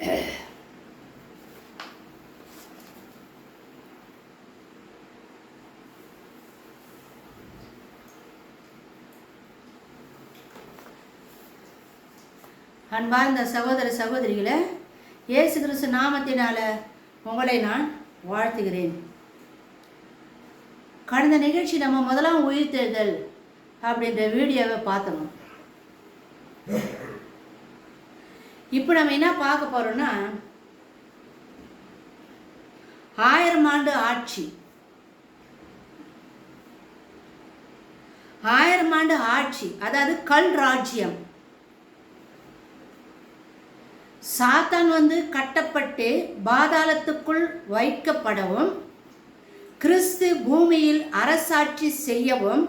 அன்பார்ந்த சகோதர சகோதரிகளை, இயேசு கிறிஸ்து நாமத்தினால உங்களை நான் வாழ்த்துகிறேன். கடந்த நிகழ்ச்சி நம்ம முதலாம் உயிர்த்தெழுதல் அப்படின்ற வீடியோவை பார்த்தோம். இப்போ நம்ம என்ன பார்க்க போறோம்னா, 1000 ஆண்டு ஆட்சி. 1000 ஆண்டு ஆட்சி, அதாவது கல் ராஜ்யம். சாத்தான் கட்டப்பட்டு பாதாளத்துக்குள் வைக்கப்படவும், கிறிஸ்து பூமியில் அரசாட்சி செய்யவும்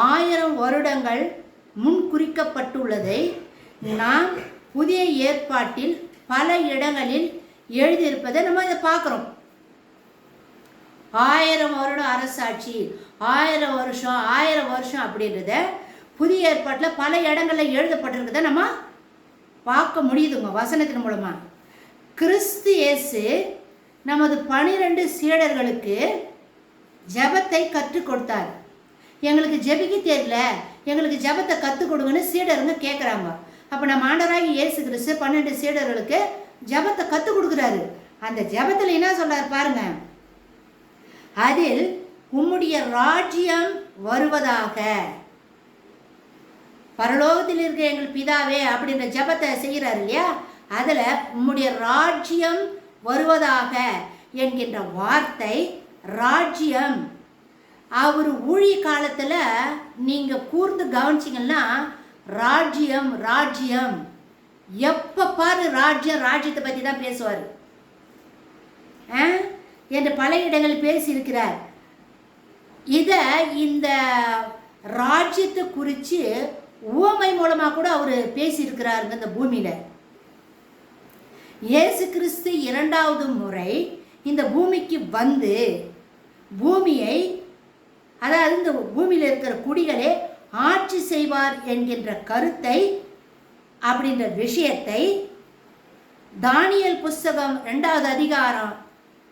1000 வருடங்கள் முன்குறிக்கப்பட்டுள்ளதை நாம் புதிய ஏற்பாட்டில் பல இடங்களில் எழுதியிருப்பதை நம்ம இதை பார்க்குறோம். 1000 வருடம் அரசாட்சி, 1000 வருஷம் அப்படின்றத புதிய ஏற்பாட்டில் பல இடங்களில் எழுதப்பட்டிருக்கிறத நம்ம பார்க்க முடியுதுங்க வசனத்தின் மூலமா. கிறிஸ்து இயேசு நமது 12 சீடர்களுக்கு ஜெபத்தை கற்றுக் கொடுத்தார். எங்களுக்கு ஜெபிக்க தெரியல, எங்களுக்கு ஜெபத்தை கற்றுக் கொடுங்கன்னு சீடருங்க கேட்குறாங்க. அப்போ நம்ம ஆண்டவராகிய இயேசு கிறிஸ்து 12 சீடர்களுக்கு ஜெபத்தை கற்றுக் கொடுக்குறாரு. அந்த ஜெபத்தில் என்ன சொல்றாரு பாருங்க, அதில் உம்முடைய ராஜ்யம் வருவதாக, பரலோகத்தில் இருக்க எங்கள் பிதாவே அப்படின்ற ஜெபத்தை செய்கிறார் இல்லையா, அதில் உம்முடைய ராஜ்யம் வருவதாக என்கின்ற வார்த்தை, ராஜ்யம். அவர் ஊழிய காலத்தில் நீங்கள் கூர்ந்து கவனிச்சிங்கன்னா ராஜ்யம் ராஜ்யம், எப்போ பாரு ராஜ்யத்தை பற்றி தான் பேசுவார் என்று பல இடங்கள் பேசியிருக்கிறார். இதை இந்த ராஜ்யத்தை குறித்து உவமை மூலமாக கூட அவர் பேசியிருக்கிறாருங்க. இந்த பூமியில் இயேசு கிறிஸ்து 2வது முறை இந்த பூமிக்கு வந்து பூமியை, அதாவது இந்த பூமியில் இருக்கிற குடிகளே ஆட்சி செய்வார் என்கின்ற கருத்தை, அப்படின்ற விஷயத்தை தானியேல் புஸ்தகம் 2வது அதிகாரம்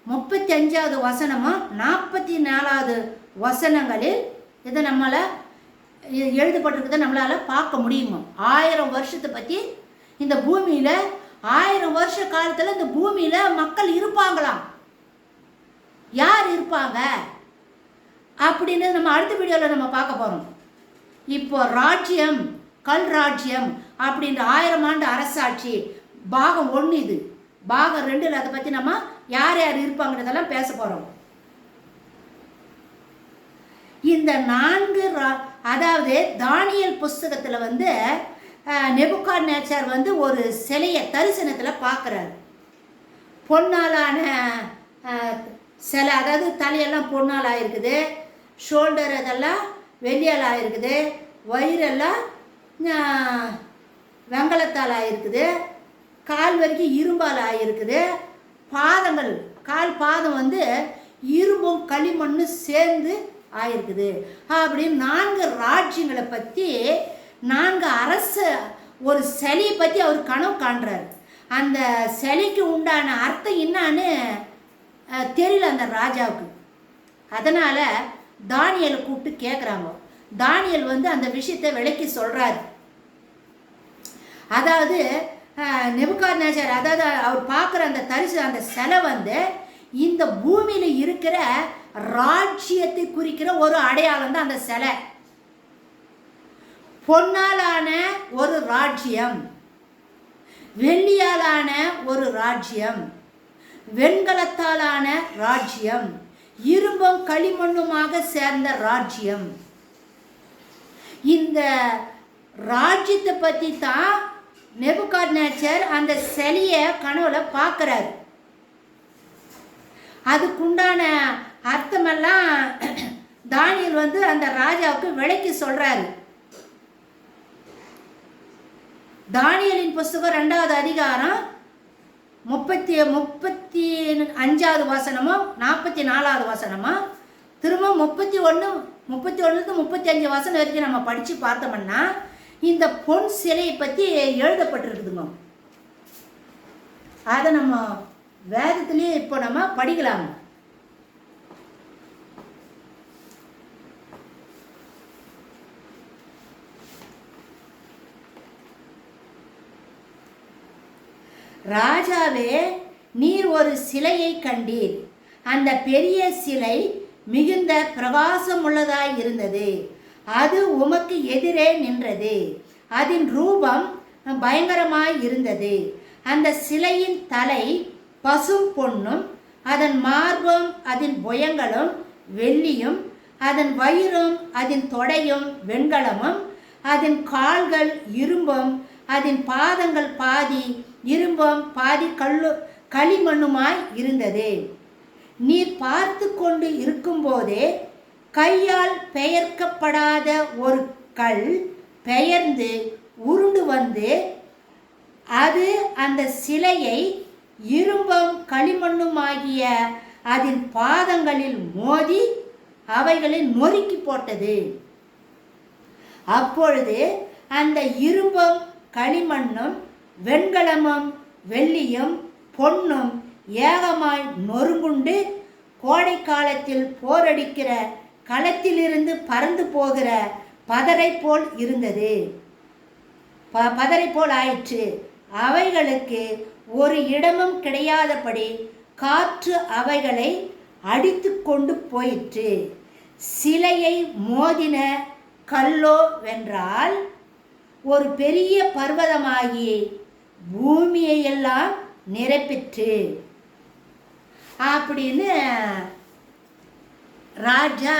35வது வசனமும் 44வது வசனங்களில் இதை நம்மளை எழுதப்பட்டிருக்கிறத நம்மளால் பார்க்க முடியுமா. 1000 வருஷத்தை பற்றி இந்த பூமியில் 1000 வருஷ காலத்தில் இந்த பூமியில் மக்கள் இருப்பாங்களாம். யார் இருப்பாங்க அப்படின்னு நம்ம அடுத்த வீடியோவில் நம்ம பார்க்க போகிறோம். இப்போ ராஜ்யம், கல் ராஜ்யம் அப்படின்ற 1000 ஆண்டு அரசாட்சி பாகம் 1 இது. பாகம் 2 அதை பற்றி நம்ம யார் யார் இருப்பாங்கிறதெல்லாம் பேச போகிறோம். இந்த 4 அதாவது தானியேல் புஸ்தகத்தில் நெபுகாத்நேச்சார் ஒரு சிலையை தரிசனத்தில் பார்க்குறாரு. பொன்னாலான சிலை, அதாவது தலையெல்லாம் பொன்னால் ஆகிருக்குது, ஷோல்டர் அதெல்லாம் வெள்ளியால் ஆகிருக்குது, வயிறெல்லாம் வெங்கலத்தால் ஆகிருக்குது, கால் வரைக்கும் இரும்பால் ஆகிருக்குது, பாதங்கள் கால் பாதம் இரும்பும் களிமண்ணும் சேர்ந்து ஆயிருக்குது. அப்படின்னு 4 ராஜ்யங்களை பற்றி, 4 அரச ஒரு சிலையை பற்றி அவர் கனவு காண்றார். அந்த சிலைக்கு உண்டான அர்த்தம் என்னான்னு தெரியல அந்த ராஜாவுக்கு. அதனால் தானியேலை கூப்பிட்டு கேட்குறாங்க. தானியேல் அந்த விஷயத்தை விளக்கி சொல்கிறார். அதாவது நெபுகாத்நேச்சார், அதாவது அவர் பார்க்குற அந்த அந்த சிலை இந்த பூமியில் இருக்கிற ராஜ்யத்தை குறிக்கிற ஒரு அடையாளம் தான் அந்த சிலை. பொன்னாலான ஒரு ராஜ்யம், வெள்ளியாலான ஒரு ராஜ்யம், வெண்கலத்தாலான ராஜ்யம், இரும்பும் களிமண்ணுமாக சேர்ந்த ராஜ்யம். இந்த ராஜ்யத்தை பற்றி தான் நெபுகாத்நேச்சர் அந்த சிலையை கனவுல பார்க்குறாரு. அதுக்குண்டான அர்த்தமெல்லாம் தானியேல் அந்த ராஜாவுக்கு விளக்கி சொல்றாரு. தானியேலின் புஸ்தகம் 2வது அதிகாரம் 35வது வசனமும் 44வது வசனமும், திரும்ப 31 35 வசனம் வரைக்கும் நம்ம படித்து பார்த்தோம்னா இந்த பொன் சிலையை பற்றி எழுதப்பட்டிருக்குதுங்க. அதை நம்ம வேதத்திலேயே இப்போ நம்ம படிக்கலாம். ராஜாவே, நீர் ஒரு சிலையை கண்டீர். அந்த பெரிய சிலை மிகுந்த பிரகாசம் உள்ளதாய் இருந்தது. அது உமக்கு எதிரே நின்றது. அதன் ரூபம் பயங்கரமாய் இருந்தது. அந்த சிலையின் தலை பசும் பொன்னும், அதன் மார்பும் அதன் புயங்களும் வெள்ளியும், அதன் வயிறும் அதன் தொடையும் வெண்கலமும், அதன் கால்கள் இரும்பும், அதன் பாதங்கள் பாதி இரும்பும் பாதி களிமண்ணுமாய் இருந்தது. நீர் பார்த்து கொண்டு இருக்கும்போதே கையால் பெயர்க்கப்படாத ஒரு கல் பெயர்ந்து உருண்டு வந்து அது அந்த சிலையை இரும்பும் களிமண்ணுமாகிய அதன் பாதங்களில் மோதி அவைகளை நொறுக்கி போட்டது. அப்பொழுது அந்த இரும்பும் களிமண்ணும் வெண்கலமும் வெள்ளியும் பொன்னும் ஏகமாய் நொறுங்குண்டு கோடை காலத்தில் போரடிக்கிற களத்திலிருந்து பறந்து போகிற பதரை போல் இருந்தது. பதரை போல் ஆயிற்று. அவைகளுக்கு ஒரு இடமும் கிடையாதபடி காற்று அவைகளை அடித்து கொண்டு போயிற்று. சிலையை மோதின கல்லோ வென்றால் ஒரு பெரிய பர்வதமாகி பூமியையெல்லாம் நிரப்பிற்று அப்படின்னு ராஜா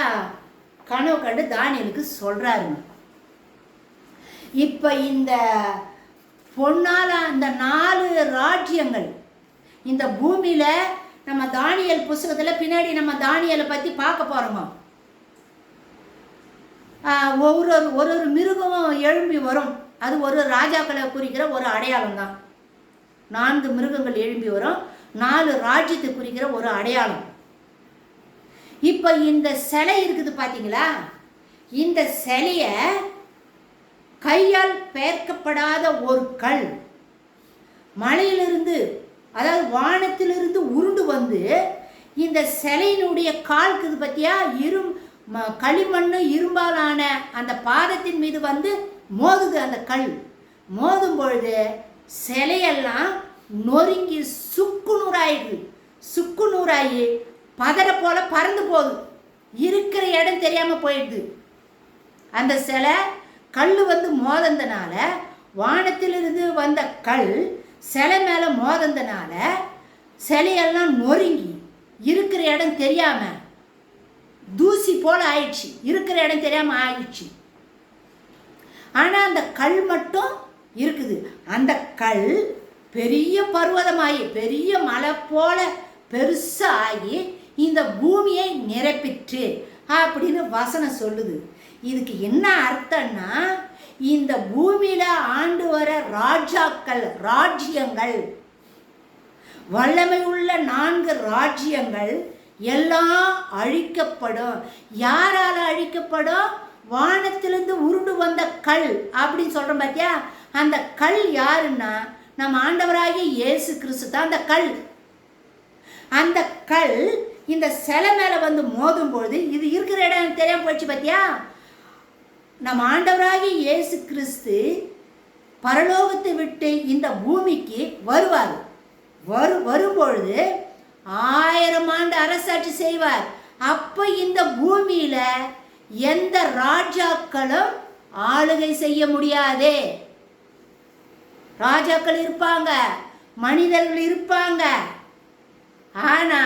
கனவு கண்டு தானியேலுக்கு சொல்றாருங்க. இப்ப இந்த பொன்னால அந்த 4 ராஜ்யங்கள் இந்த பூமியில நம்ம தானியேல் புஸ்தகத்துல பின்னாடி நம்ம தானியேலை பத்தி பார்க்க போறோங்க. ஒரு மிருகமும் எழும்பி வரும். அது ஒரு ராஜாக்களை குறிக்கிற ஒரு அடையாளம் தான். 4 மிருகங்கள் எழும்பி வரும். 4 ராஜ்யத்தை குறிக்கிற ஒரு அடையாளம். இப்போ இந்த சிலை இருக்குது பார்த்தீங்களா? இந்த சிலைய கையால் பெயர்க்கப்படாத ஒரு கல் மலையிலிருந்து, அதாவது வானத்திலிருந்து உருண்டு வந்து இந்த சிலையினுடைய கால்க்குது பற்றியா களிமண்ணு இரும்பாலான அந்த பாதத்தின் மீது வந்து மோதுது. அந்த கல் மோதும் பொழுது சிலையெல்லாம் நொறுங்கி சுக்கு நூறாயி பதற போல பறந்து போகுது. இருக்கிற இடம் தெரியாமல் போயிடுது. அந்த சிலை கல் வந்து மோதந்தனால, வானத்திலிருந்து வந்த கல் சிலை மேலே மோதந்தனால சிலையெல்லாம் நொறுங்கி இருக்கிற இடம் தெரியாமல் தூசி போல ஆயிடுச்சு. இருக்கிற இடம் தெரியாமல் ஆயிடுச்சு. ஆனால் அந்த கல் மட்டும் இருக்குது. அந்த கல் பெரிய பர்வதமாகி பெரிய மலை போல பெருசாகி இந்த பூமியை நிரப்பிற்று அப்படின்னு வசனம் சொல்லுது. இதுக்கு என்ன அர்த்தம்னா, இந்த பூமியில ஆண்டு வர ராஜ்யங்கள், வல்லமை உள்ள 4 ராஜ்யங்கள் எல்லாம் அழிக்கப்படும். யாரால அழிக்கப்படும்? வானத்திலிருந்து உருண்டு வந்த கல் அப்படின்னு சொல்றோம் பார்த்தியா? அந்த கல் யாருன்னா நம்ம ஆண்டவராகிய இயேசு கிறிஸ்து தான் அந்த கல். அந்த கல் இந்த சிலை மேலே வந்து மோதும் பொழுது இது இருக்கிற இடம் தெரியாம போச்சு பார்த்தியா? நம்ம ஆண்டவராகிய இயேசு கிறிஸ்து பரலோகத்தை விட்டு இந்த பூமிக்கு வருவார். வரும்பொழுது 1000 ஆண்டு அரசாட்சி செய்வார். அப்போ இந்த பூமியில எந்த ராஜாக்களும் ஆளுகை செய்ய முடியாது. ராஜாக்கள் இருப்பாங்க, மனிதர்கள் இருப்பாங்க, ஆனா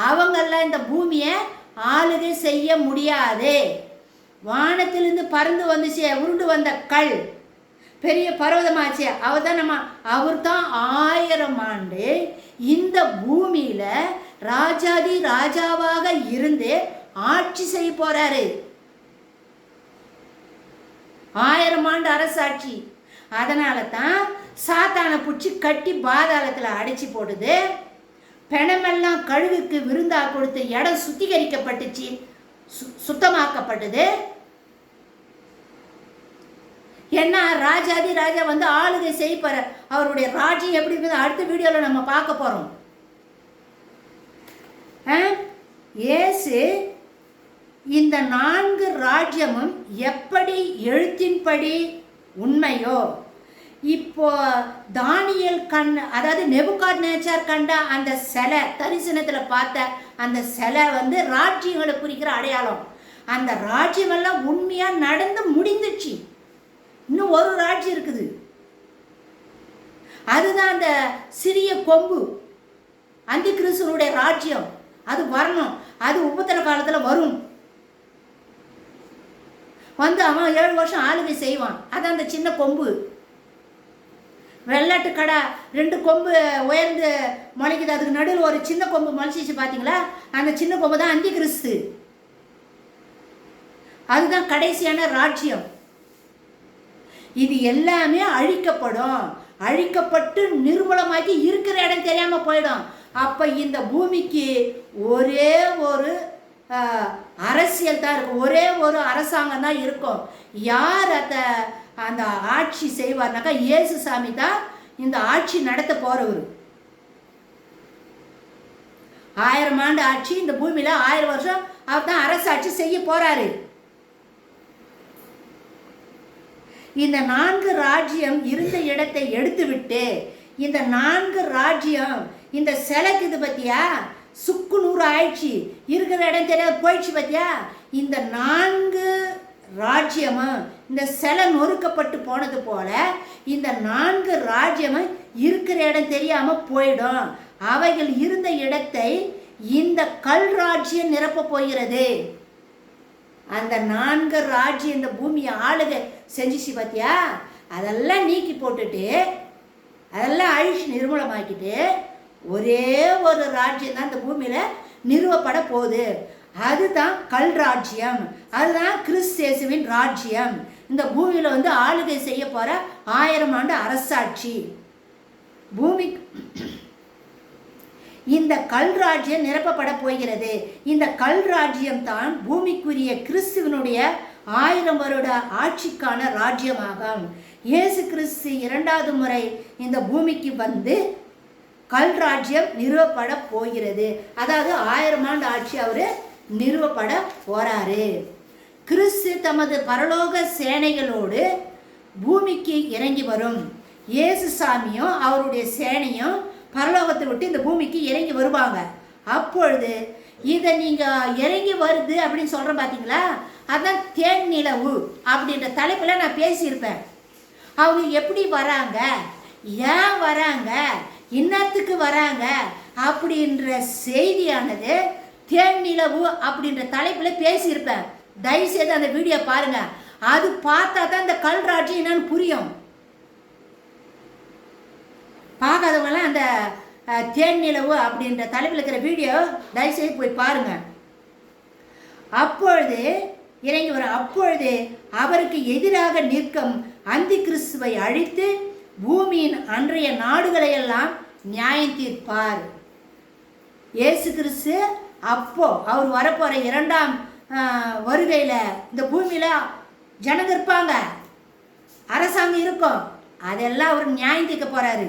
அவங்கெல்லாம் இந்த பூமியை ஆளுகை செய்ய முடியாது. வானத்திலிருந்து பறந்து வந்துச்சு, உருண்டு வந்த கல் பெரிய பர்வதமாச்சு. அவர் தான் 1000 ஆண்டு இந்த பூமியில ராஜாதி ராஜாவாக இருந்து ஆட்சி செய்ய போறாரு. 1000 ஆண்டு அரசாட்சி. அதனால தான் சாத்தானை பிடிச்சி கட்டி பாதாளத்தில் அடைச்சி போடுது. பிணமெல்லாம் கழுகுக்கு விருந்தா கொடுத்து இடம் சுத்திகரிக்கப்பட்டுச்சு, சுத்தமாக்கப்பட்டது. ஏன்னா ராஜாதி ராஜா வந்து ஆளுகை செய்யப்பாரு. அவருடைய ராஜ்யம் எப்படி இருக்குது அடுத்த வீடியோவில் நம்ம பார்க்க போகிறோம். இயேசு இந்த 4 ராஜ்யமும் எப்படி எழுத்தின்படி உண்மையோ, இப்போ தானியேல் அதாவது நேபுகாத்நேச்சார் கண்ட அந்த சிலை, தரிசனத்தில் பார்த்த அந்த சிலை வந்து ராஜ்யங்களை குறிக்கிற அடையாளம். அந்த ராஜ்யமெல்லாம் உண்மையாக நடந்து முடிந்துச்சு. இன்னும் ஒரு ராஜ்யம் இருக்குது. அதுதான் அந்த சிறிய கொம்பு, அந்தி கிறிஸ்துவனுடைய ராஜ்யம். அது வரணும். அது உபத்திர காலத்தில் வரும். வந்து அவன் 7 வருஷம் ஆளுகை செய்வான். அது அந்த சின்ன கொம்பு. வெள்ளாட்டு கடை 2 கொம்பு உயர்ந்து முளைக்குது. அதுக்கு நடுவில் ஒரு சின்ன கொம்பு முளைச்சிச்சு பார்த்தீங்களா? அந்த சின்ன கொம்பு தான் அந்தி கிறிஸ்து. அதுதான் கடைசியான ராஜ்யம். இது எல்லாமே அழிக்கப்படும். அழிக்கப்பட்டு நிர்மூலமாக்கி இருக்கிற இடம் தெரியாம போயிடும். அப்ப இந்த பூமிக்கு ஒரே ஒரு அரசியல் தான் இருக்கும். ஒரே ஒரு அரசாங்கம் தான் இருக்கும். யார் அந்த ஆட்சி செய்வார்னாக்கா இயேசு சாமி தான் இந்த ஆட்சி நடத்த போறவர். 1000 ஆண்டு ஆட்சி இந்த பூமியில 1000 வருஷம் அவர் தான் அரசாட்சி செய்ய போறாரு. இந்த 4 ராஜ்யம் இருந்த இடத்தை எடுத்துவிட்டு இந்த 4 ராஜ்யம் இந்த சிலைக்கு இது பத்தியா சுக்கு நூறு ஆயிடுச்சு. இருக்கிற இடம் தெரியாது போயிடுச்சு பத்தியா. இந்த 4 ராஜ்யமும் இந்த சிலை நொறுக்கப்பட்டு போனது போல இந்த 4 ராஜ்யமும் இருக்கிற இடம் தெரியாம போயிடும். அவைகள் இருந்த இடத்தை இந்த கல் ராஜ்யம் நிரப்ப போகிறது. அந்த 4 ராஜ்யம் இந்த பூமியை ஆளுகை செஞ்சிச்சு பார்த்தியா. அதெல்லாம் நீக்கி போட்டுட்டு அதெல்லாம் அழிச்சு நிர்மூலமாக்கிட்டு ஒரே ஒரு ராஜ்யம் தான் இந்த பூமியில் நிறுவப்பட போகுது. அதுதான் கல் ராஜ்யம். அதுதான் கிறிஸ்தேசுவின் ராஜ்யம். இந்த பூமியில் வந்து ஆளுகை செய்ய போகிற 1000 ஆண்டு அரசாட்சி பூமி. இந்த கல் ராஜ்யம் நிரப்பப்பட போகிறது. இந்த கல் ராஜ்யம் தான் பூமிக்குரிய கிறிஸ்துவனுடைய 1000 வருட ஆட்சிக்கான ராஜ்யமாகும். இயேசு கிறிஸ்து 2வது முறை இந்த பூமிக்கு வந்து கல் ராஜ்யம் நிறுவப்பட போகிறது. அதாவது 1000 ஆண்டு ஆட்சி அவர் நிறுவப்பட போறாரு. கிறிஸ்து தமது பரலோக சேனைகளோடு பூமிக்கு இறங்கி வரும். இயேசு சாமியும் அவருடைய சேனையும் பரலோகத்தை விட்டு இந்த பூமிக்கு இறங்கி வருவாங்க. அப்பொழுது இதை நீங்கள் இறங்கி வருது அப்படின்னு சொல்கிறேன் பார்த்தீங்களா, அதான் தேன் நிலவு அப்படின்ற தலைப்பில் நான் பேசியிருப்பேன். அவங்க எப்படி வராங்க, ஏன் வராங்க, இன்னத்துக்கு வராங்க அப்படின்ற செய்தியானது தேன் நிலவு அப்படின்ற தலைப்பில் பேசியிருப்பேன். தயவுசெய்து அந்த வீடியோ பாருங்கள். அது பார்த்தா தான் இந்த கல் ராஜ்யம் என்னன்னு புரியும். பார்க்காதவங்களாம் அந்த தேன் நிலவு அப்படின்ற தலைப்பில் இருக்கிற வீடியோ தயவுசெய்து போய் பாருங்கள். அப்பொழுது இறங்கி வர அப்பொழுது அவருக்கு எதிராக நிற்கும் அந்தி கிறிஸ்துவை அழித்து பூமியின் அன்றைய நாடுகளையெல்லாம் நியாயம் தீர்ப்பார். இயேசு கிறிஸ்து அப்போ அவர் வரப்போகிற 2ஆம் வருகையில் இந்த பூமியில் ஜனங்க இருப்பாங்க, அரசாங்கம் இருக்கும். அதெல்லாம் அவர் நியாயம் தீர்க்க போகிறாரு.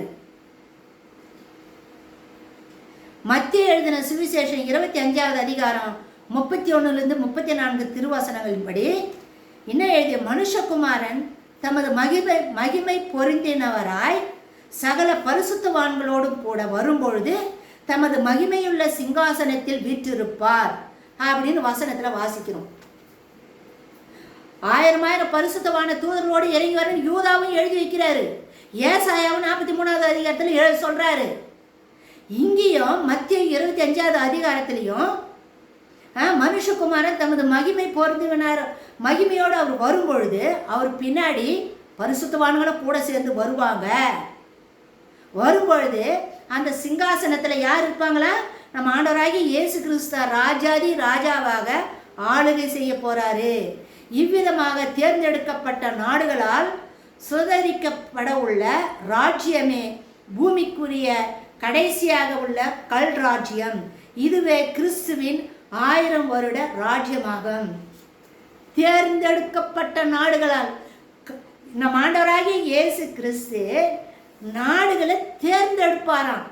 மத்திய எழுதின சுவிசேஷம் 25வது அதிகாரம் 31லிருந்து 34 திருவசனங்களின்படி இன்னும் எழுதிய மனுஷகுமாரன் தமது மகிமை பொருந்தினவராய் சகல பரிசுத்தவான்களோடும் கூட வரும்பொழுது தமது மகிமையுள்ள சிங்காசனத்தில் வீற்றிருப்பார் அப்படின்னு வசனத்தில் வாசிக்கிறோம். 1000 பரிசுத்தவான தூதர்களோடு இறங்கி வர யூதாவும் எழுதி வைக்கிறாரு. ஏசாயாவும் 43வது அதிகாரத்தில் சொல்றாரு. இங்கேயும் மத்திய 25வது அதிகாரத்திலையும் மனுஷகுமாரன் தமது மகிமை பொருந்தினார், மகிமையோடு அவர் வரும்பொழுது அவர் பின்னாடி பரிசுத்தவான்களும் கூட சேர்ந்து வருவாங்க. வரும்பொழுது அந்த சிங்காசனத்தில் யார் இருப்பாங்களா? நம்ம ஆண்டவராகி இயேசு கிறிஸ்து ராஜாதி ராஜாவாக ஆளுகை செய்ய போறாரு. இவ்விதமாக தேர்ந்தெடுக்கப்பட்ட நாடுகளால் சுதரிக்கப்பட உள்ள ராஜ்யமே பூமிக்குரிய கடைசியாக உள்ள கல் ராஜ்யம். இதுவே கிறிஸ்துவின் 1000 வருட ராஜ்யமாகும். தேர்ந்தெடுக்கப்பட்ட நாடுகளால் நம் ஆண்டவராகிய இயேசு கிறிஸ்து நாடுகளை தேர்ந்தெடுப்பாராம்.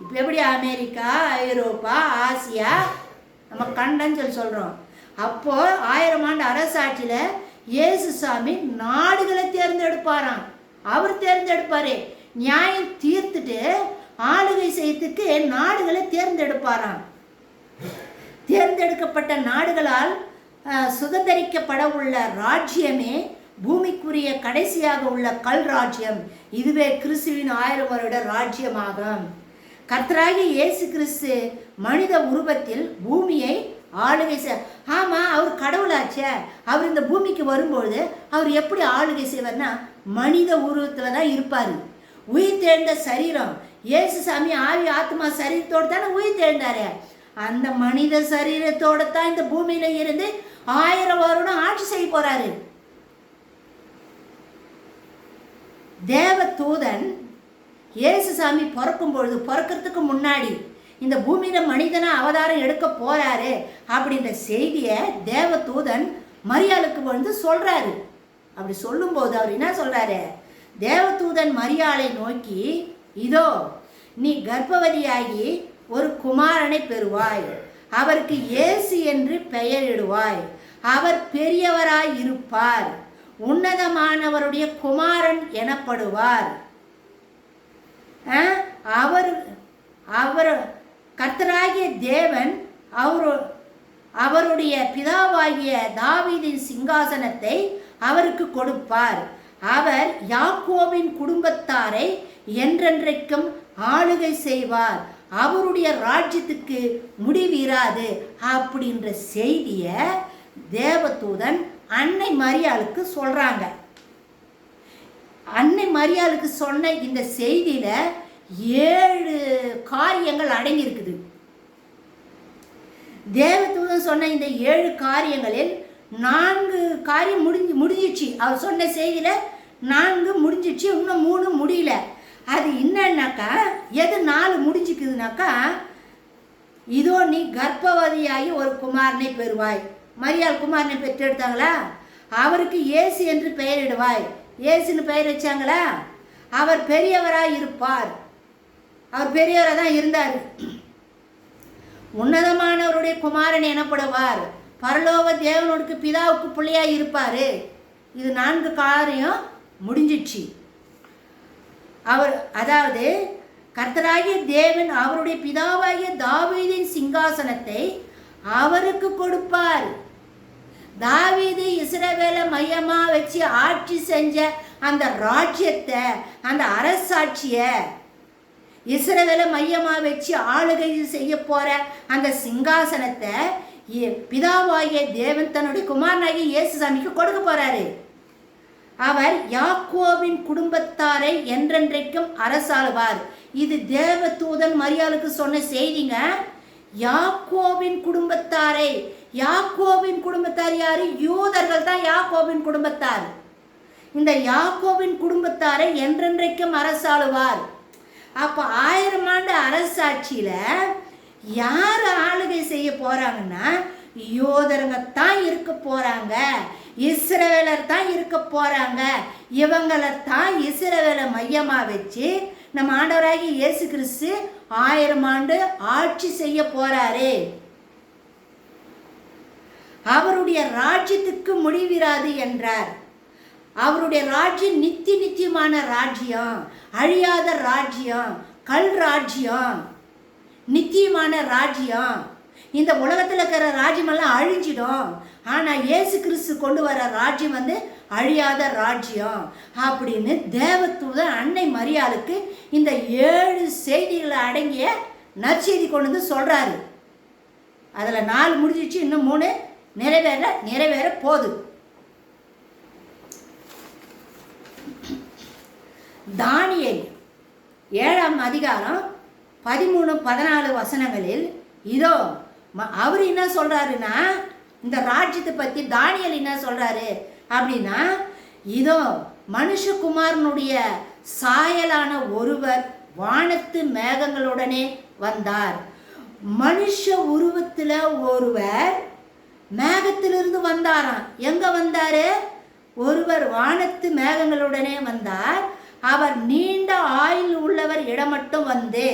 இப்போ எப்படி அமெரிக்கா, ஐரோப்பா, ஆசியா நம்ம கண்டன்னு சொல்கிறோம். அப்போது 1000 ஆண்டு அரசாட்சியில் இயேசு சாமி நாடுகளை தேர்ந்தெடுப்பாராம். அவர் தேர்ந்தெடுப்பார். நியாயம் தீர்த்துட்டு ஆளுகை செய்யறதுக்கு நாடுகளை தேர்ந்தெடுப்பாராம். தேர்ந்தெடுக்கப்பட்ட நாடுகளால் சுதந்திரிக்கப்பட உள்ள ராஜ்யமே பூமிக்குரிய கடைசியாக உள்ள கல் ராஜ்யம். இதுவே கிறிஸ்துவின் 1000 வருட ராஜ்யமாகும். கர்த்தராகிய இயேசு கிறிஸ்து மனித உருவத்தில் பூமியை ஆளுகை ஆமாம், அவர் கடவுளாச்சே. அவர் இந்த பூமிக்கு வரும்பொழுது அவர் எப்படி ஆளுகை செய்வார்னா மனித உருவத்தில் தான் இருப்பார். உயிர் தெழுந்த சரீரம் இயேசு சாமி ஆவி ஆத்மா சரீரத்தோடு தானே உயிர் தெழுந்தாரு. அந்த மனித சரீரத்தோடு தான் இந்த பூமியில இருந்து 1000 வருடம் ஆட்சி செய்ய போறாரு. தேவ தூதன் இயேசு சாமி பிறக்கும் பொழுது, பிறக்கிறதுக்கு முன்னாடி இந்த பூமியில மனிதனா அவதாரம் எடுக்க போறாரு அப்படின்ற செய்தியை தேவ தூதன் மரியாளுக்கு வந்து சொல்றாரு. அப்படி சொல்லும்போது அவர் என்ன சொல்றாரு? தேவதூதன் மரியாளை நோக்கி, இதோ நீ கர்ப்பவதியாகி ஒரு குமாரனை பெறுவாய், அவருக்கு இயேசு என்று பெயரிடுவாய், அவர் பெரியவராய் இருப்பார், உன்னதமானவருடைய குமாரன் எனப்படுவார். அவர் கர்த்தராகிய தேவன் அவருடைய பிதாவாகிய தாவீதின் சிங்காசனத்தை அவருக்கு கொடுப்பார். அவர் யாக்கோபின் குடும்பத்தாரை என்றென்றைக்கும் ஆளுகை செய்வார், அவருடைய ராஜ்யத்துக்கு முடிவிராது அப்படின்ற செய்தியை தேவதூதன் அன்னை மரியாளுக்கு சொல்றாங்க. அன்னை மரியாளுக்கு சொன்ன இந்த செய்தியில 7 காரியங்கள் அடங்கி இருக்குது. தேவதூதன் சொன்ன இந்த 7 காரியங்களில் 4 காரியம் முடிஞ்சிச்சு. அவர் சொன்ன செய்தியில 4 முடிஞ்சிச்சு, இன்னும் 3 முடியல. அது என்னன்னாக்கா, எது 4 முடிஞ்சுக்குதுனாக்கா, இதோ நீ கர்ப்பவதியாகி ஒரு குமாரனை பெறுவாய். மரியாள் குமாரனை பெற்றெடுத்தாங்களா? அவருக்கு இயேசு என்று பெயரிடுவாய். இயேசுன்னு பெயர் வச்சாங்களா? அவர் பெரியவராய் இருப்பார். அவர் பெரியவராக தான் இருந்தார். உன்னதமானவருடைய குமாரன் எனப்படுவார், பரலோக தேவனுக்கு பிதாவுக்கு பிள்ளையாய் இருப்பார். இது 4 காரியம் முடிஞ்சிச்சு. அவர் அதாவது கர்த்தராகிய தேவன் அவருடைய பிதாவாகிய தாவீதின் சிங்காசனத்தை அவருக்கு கொடுப்பார். தாவீது இஸ்ரவேலை மையமா வச்சு ஆட்சி செஞ்ச அந்த ராஜ்யத்தை, அந்த அரசாட்சியை, இஸ்ரவேலை மையமா வச்சு ஆளுகை செய்ய போற அந்த சிங்காசனத்தை பிதாவாகிய தேவன் தன்னுடைய குமாரனாகிய இயேசு சாமிக்கு கொடுக்க போறாரு. அவர் யாக்கோபின் குடும்பத்தாரை என்றென்றைக்கும் அரசாளுவார். இது தேவதூதன் மரியாளுக்கு சொன்ன செய்திங்க. யாக்கோபின் குடும்பத்தாரை, யாக்கோபின் குடும்பத்தார் யாரு? யூதர்கள் தான் யாக்கோபின் குடும்பத்தார். இந்த யாக்கோபின் குடும்பத்தாரை என்றென்றைக்கும் அரசாளுவார். அப்ப 1000 ஆண்டு அரசாட்சியில யார் ஆளுகை செய்ய போறாங்கன்னா, யூதருங்க தான் இருக்க போறாங்க, இஸ்ரவேலர் தான் இருக்க போறாங்க. இவங்களை தான் இஸ்ரவேலை மையமா வச்சு நம்ம ஆண்டவராகிய இயேசு கிறிஸ்து 1000 ஆண்டு ஆட்சி செய்ய போறாரு. அவருடைய ராஜ்யத்துக்கு முடிவிராது என்றார். அவருடைய ராஜ்யம் நித்தியமான ராஜ்யம், அழியாத ராஜ்யம், கல் ராஜ்யம், நித்தியமான ராஜ்யம். இந்த உலகத்தில் இருக்கிற ராஜ்யமெல்லாம் அழிஞ்சிடும். ஆனால் இயேசு கிறிஸ்து கொண்டு வர ராஜ்யம் வந்து அழியாத ராஜ்யம் அப்படின்னு தேவதூதன் அன்னை மரியாளுக்கு இந்த 7 செய்திகளை அடங்கிய நற்செய்தி கொண்டு வந்து சொல்றாரு. அதில் 4 முடிஞ்சிச்சு, இன்னும் 3 நிறைவேற போகுது. தானியேல் 7ஆம் அதிகாரம் 13-14 வசனங்களில் இதோ அவர் என்ன சொல்றாருன்னா, இந்த ராஜ்யத்தை பற்றி தானியேல் என்ன சொல்றாரு அப்படின்னா, இதோ மனுஷகுமாரனுடைய சாயலான ஒருவர் வானத்து மேகங்களுடனே வந்தார். மனுஷ உருவத்தில் ஒருவர் மேகத்திலிருந்து வந்தாராம். எங்க வந்தாரு? ஒருவர் வானத்து மேகங்களுடனே வந்தார். அவர் நீண்ட ஆயுள் உள்ளவர் இடம் மட்டும் வந்து,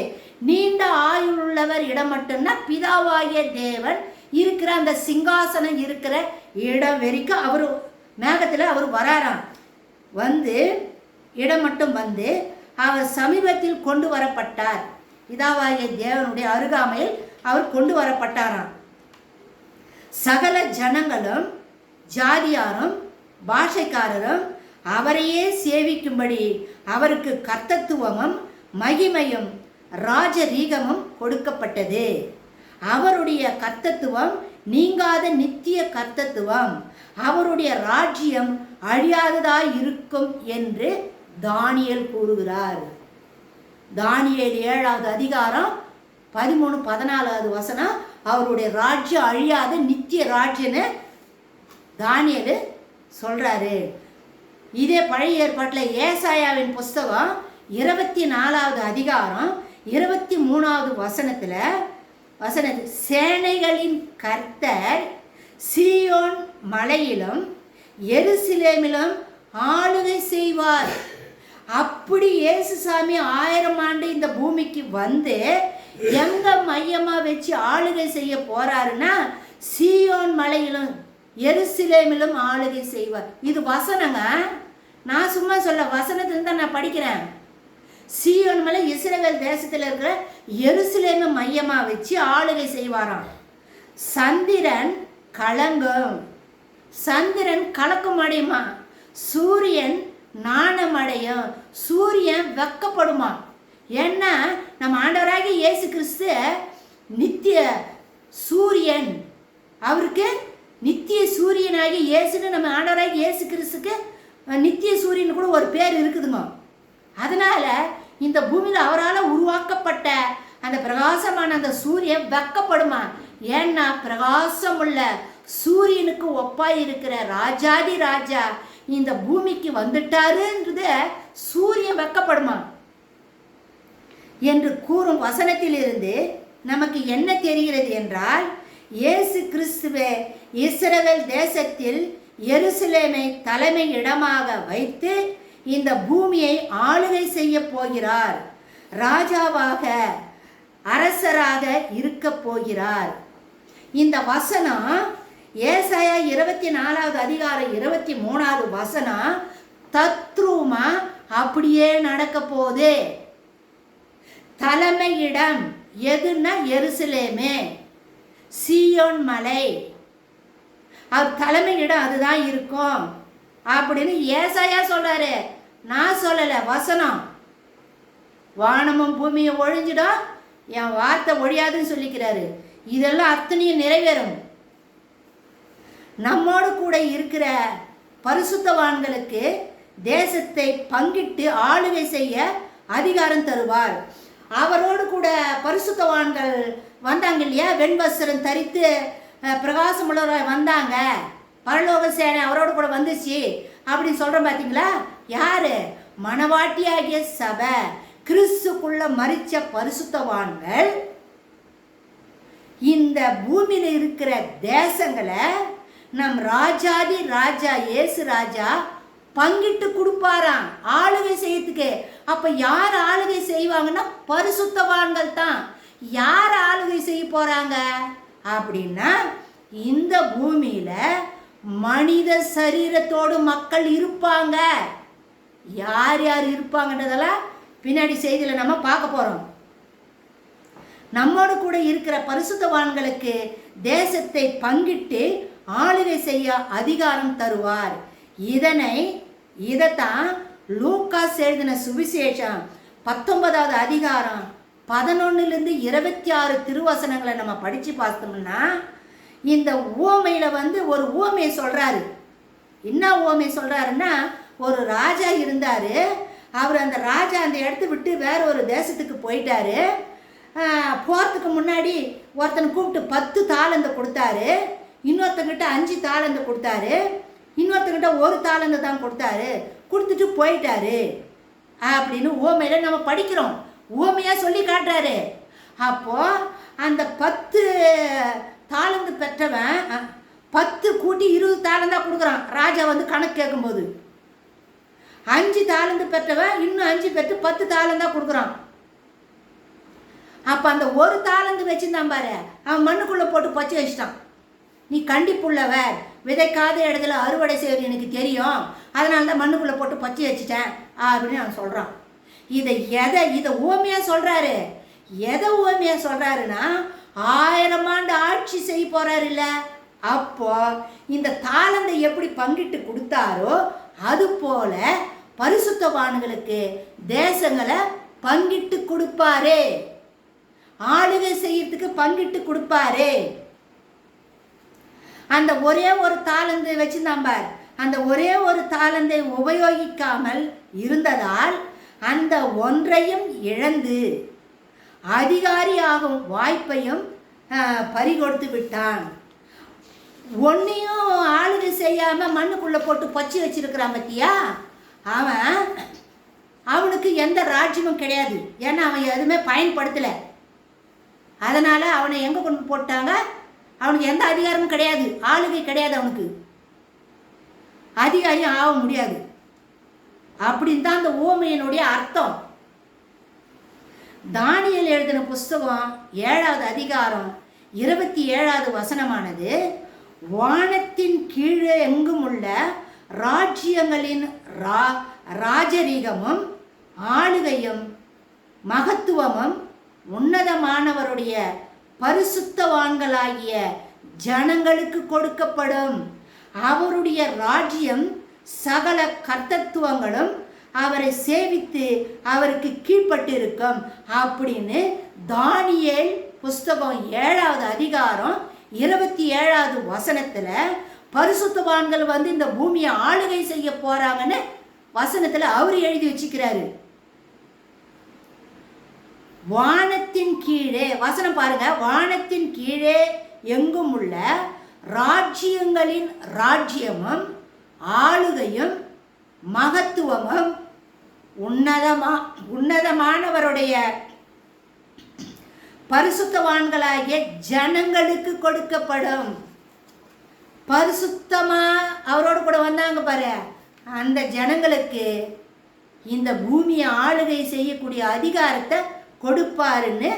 நீண்ட ஆயுள் உள்ளவர் இடம் மட்டும்னா பிதாவாகிய தேவன் இருக்கிற அந்த சிங்காசனம் இருக்கிற இடம் வரைக்கும் அவர் மேகத்தில் அவர் வராராம். வந்து இடம் மட்டும் வந்து அவர் சமீபத்தில் கொண்டு வரப்பட்டார். பிதாவாகிய தேவனுடைய அருகாமையில் அவர் கொண்டு வரப்பட்டாராம். சகல ஜனங்களும் ஜாதியாரும் பாஷைக்காரரும் அவரையே சேவிக்கும்படி அவருக்கு கர்த்தத்துவமும் மகிமையும் ராஜரீகமும் கொடுக்கப்பட்டது. அவருடைய கர்த்தத்துவம் நீங்காத நித்திய கர்த்தத்துவம், அவருடைய ராஜ்யம் அழியாததாய் இருக்கும் என்று தானியேல் கூறுகிறார். தானியேல் 7வது அதிகாரம் 13-14 வசனம் அவருடைய ராஜ்யம் அழியாத நித்திய ராஜ்யன்னு தானியேல் சொல்றாரு. இதே பழைய ஏற்பாட்டில் ஏசாயாவின் புஸ்தகம் 24வது அதிகாரம் 23வது வசனத்தில் சேனைகளின் கர்த்தர் சீயோன் மலையிலும் எருசலேமிலும் ஆளுகை செய்வார். அப்படி இயேசுசாமி 1000 ஆண்டு இந்த பூமிக்கு வந்து எங்க மையமா வச்சு ஆளுகை செய்ய போறாருன்னா சீயோன் மலையிலும் எருசலேமிலும் ஆளுகை செய்வார். இது வசனங்க, நான் சும்மா சொல்ல, வசனத்துல தான் நான் படிக்கிறேன். சீயோன் மலை இஸ்ரவேல் தேசத்தில் இருக்கிற எருசலேமை மையமா வச்சு ஆளுகை செய்வாராம். சந்திரன் கலங்கும், சந்திரன் கலக்கம் அடையுமா, சூரியன் நாணம் அடையும், சூரியன் வெக்கப்படுமா. ஏன்னா நம்ம ஆண்டவராகிய இயேசு கிறிஸ்து நித்திய சூரியன், அவருக்கு நித்திய சூரியனாகி இயேசுன்னு நம்ம ஆண்டவராகி இயேசு கிறிஸ்துக்கு நித்திய சூரியன் கூட ஒரு பேர் இருக்குதுங்க. அதனால இந்த பூமியில் அவரால் உருவாக்கப்பட்ட அந்த பிரகாசமான அந்த சூரியன் வெக்கப்படுமா. ஏன்னா பிரகாசம் உள்ள சூரியனுக்கு ஒப்பாய் இருக்கிற ராஜாதி ராஜா இந்த பூமிக்கு வந்துட்டாருன்றத சூரியன் வெக்கப்படுமா என்று கூறும் வசனத்திலிருந்து நமக்கு என்ன தெரிகிறது என்றால், இயேசு கிறிஸ்துவே இஸ்ரவேல் தேசத்தில் எருசலேமை தலைமை இடமாக வைத்து இந்த பூமியை ஆளுகை செய்ய போகிறார். ராஜாவாக அரசராக இருக்க போகிறார். இந்த வசனம் ஏசாயா 24வது அதிகாரம் 23வது வசனம் தத்ரூமா அப்படியே நடக்க போகுது. தலைமையிடம் எதுன்னா எருசலேமே, சீயோன் மலை, அவர் தலைமையிடம் அதுதான் இருக்கும் அப்படின்னு ஏசாயா சொல்றாரு. நான் சொல்லலை, வசனம். வானமும் பூமியும் ஒழிஞ்சிடும், என் வார்த்தை ஒழியாதுன்னு சொல்லிக்கிறாரு. இதெல்லாம் அத்தனையும் நிறைவேறும். நம்மோடு கூட இருக்கிற பரிசுத்தவான்களுக்கு தேசத்தை பங்கிட்டு ஆளுகை செய்ய அதிகாரம் தருவார். அவரோடு கூட பரிசுத்தவான்கள் வந்தாங்க இல்லையா, வெண்வஸ்திரம் தரித்து பிரகாசம் உள்ளவராக வந்தாங்க, பரலோக சேனை அவரோடு கூட வந்துச்சு அப்படின்னு சொல்கிறோம் பார்த்தீங்களா. யார்? மணவாட்டியாகிய சபை, கிறிஸ்துக்குள்ள மரிச்ச பரிசுத்தவான்கள் இந்த பூமியில் இருக்கிற தேசங்களை நம் ராஜாதி ராஜா இயேசு ராஜா பங்கிட்டு கொடுப்பாராம் ஆளுகை செய்யறதுக்கு. அப்ப யார் ஆளுகை செய்வாங்கன்னா பரிசுத்தவான்கள் தான். யார் ஆளுகை செய்ய போறாங்க அப்படின்னா, இந்த பூமியில மனித சரீரத்தோடு மக்கள் இருப்பாங்க. யார் யார் இருப்பாங்கன்றதெல்லாம் பின்னாடி செய்தியில் நம்ம பார்க்க போறோம். நம்மோடு கூட இருக்கிற பரிசுத்தவான்களுக்கு தேசத்தை பங்கிட்டு ஆளுகை செய்ய அதிகாரம் தருவார். இதைத்தான் லூக்காஸ் எழுதின சுவிசேஷம் 19வது அதிகாரம் 11லிருந்து 26 திருவசனங்களை நம்ம படித்து பார்த்தோம்னா, இந்த உவமையில் ஒரு உவமையை சொல்கிறாரு. என்ன உவமை சொல்கிறாருன்னா, ஒரு ராஜா இருந்தார். அவர் அந்த ராஜா அந்த இடத்த விட்டு வேற ஒரு தேசத்துக்கு போயிட்டாரு. போகிறதுக்கு முன்னாடி ஒருத்தனை கூப்பிட்டு 10 தாளந்து கொடுத்தாரு, இன்னொருத்தங்கிட்ட 5 தாளந்து கொடுத்தாரு, இன்னொருத்தங்கிட்ட 1 தாளந்து தான் கொடுத்தாரு, கொடுத்துட்டு போயிட்டாரு அப்படின்னு உவமையில் நம்ம படிக்கிறோம். உவமையாக சொல்லி காட்டுறாரு. அப்போது அந்த 10 தாளந்து பெற்றவன் 10 கூட்டி 20 தாளந்தா கொடுக்குறான். ராஜா வந்து கணக்கு கேட்கும்போது 5 தாளந்து பெற்றவன் இன்னும் 5 பெற்று 10 தாளந்தா கொடுக்குறான். அப்போ அந்த ஒரு தாளந்து வச்சுருந்தான் பாரு, அவன் மண்ணுக்குள்ளே போட்டு பச்சை வச்சிட்டான். நீ கண்டிப்புள்ளவர், விதைக்காத இடத்துல அறுவடை செய்வது எனக்கு தெரியும், அதனால தான் மண்ணுக்குள்ளே போட்டு பச்சை வச்சுட்டேன் அப்படின்னு அவன் சொல்கிறான். இதை ஊமையாக சொல்கிறாரு. எதை ஊமையாக சொல்கிறாருன்னா, 1000 ஆண்டு ஆட்சி செய்ய போகிறாரு இல்லை. அப்போ இந்த தாளந்தை எப்படி பங்கிட்டு கொடுத்தாரோ அது போல பரிசுத்தவான்களுக்கு தேசங்களை பங்கிட்டு கொடுப்பாரு, ஆளுகை செய்யறதுக்கு பங்கிட்டு கொடுப்பாரு. அந்த ஒரே ஒரு தாளந்து வச்சுருந்தான் பார், அந்த ஒரே ஒரு தாளந்தை உபயோகிக்காமல் இருந்ததால் அந்த ஒன்றையும் இழந்து அதிகாரியாகும் வாய்ப்பையும் பறிகொடுத்து விட்டான். ஒன்றையும் ஆளுகை செய்யாமல் மண்ணுக்குள்ளே போட்டு பச்சி வச்சிருக்கிறான் பத்தியா, அவனுக்கு எந்த ராஜ்யமும் கிடையாது. ஏன்னா அவன் எதுவுமே பயன்படுத்தலை. அதனால் அவனை எங்கே கொண்டு போட்டாங்க, அவனுக்கு எந்த அதிகாரமும் கிடையாது, ஆளுகை கிடையாது, அவனுக்கு அதிகாரியும் ஆக முடியாது. அப்படின்னு தான் அந்த ஓமையினுடைய அர்த்தம். தானியேல் எழுதின புஸ்தகம் 7வது அதிகாரம் 27வது வசனமானது, வானத்தின் கீழே எங்கும் உள்ள ராஜ்யங்களின் ராஜரீகமும் ஆளுகையும் மகத்துவமும் உன்னதமானவருடைய பரிசுத்தவான்களாகிய ஜனங்களுக்கு கொடுக்கப்படும். அவருடைய ராஜ்யம் சகல கர்த்தத்துவங்களும் அவரை சேவித்து அவருக்கு கீழ்பட்டிருக்கும் அப்படின்னு தானியேல் புஸ்தகம் 7வது அதிகாரம் 27வது வசனத்தில் பரிசுத்தவான்கள் வந்து இந்த பூமியை ஆளுகை செய்ய போறாங்கன்னு வசனத்தில் அவர் எழுதி வச்சுக்கிறாரு. வானத்தின் கீழே, வசனம் பாருங்க, வானத்தின் கீழே எங்கும் உள்ள ராஜ்யங்களின் ராஜ்யமும் ஆளுகையும் மகத்துவமும் உன்னதமானவருடைய பரிசுத்தவான்களாகிய ஜனங்களுக்கு கொடுக்கப்படும். பரிசுத்தமா அவரோடு கூட வந்தாங்க பாரு, அந்த ஜனங்களுக்கு இந்த பூமியை ஆளுகை செய்யக்கூடிய அதிகாரத்தை கொடுப்பாருன்னு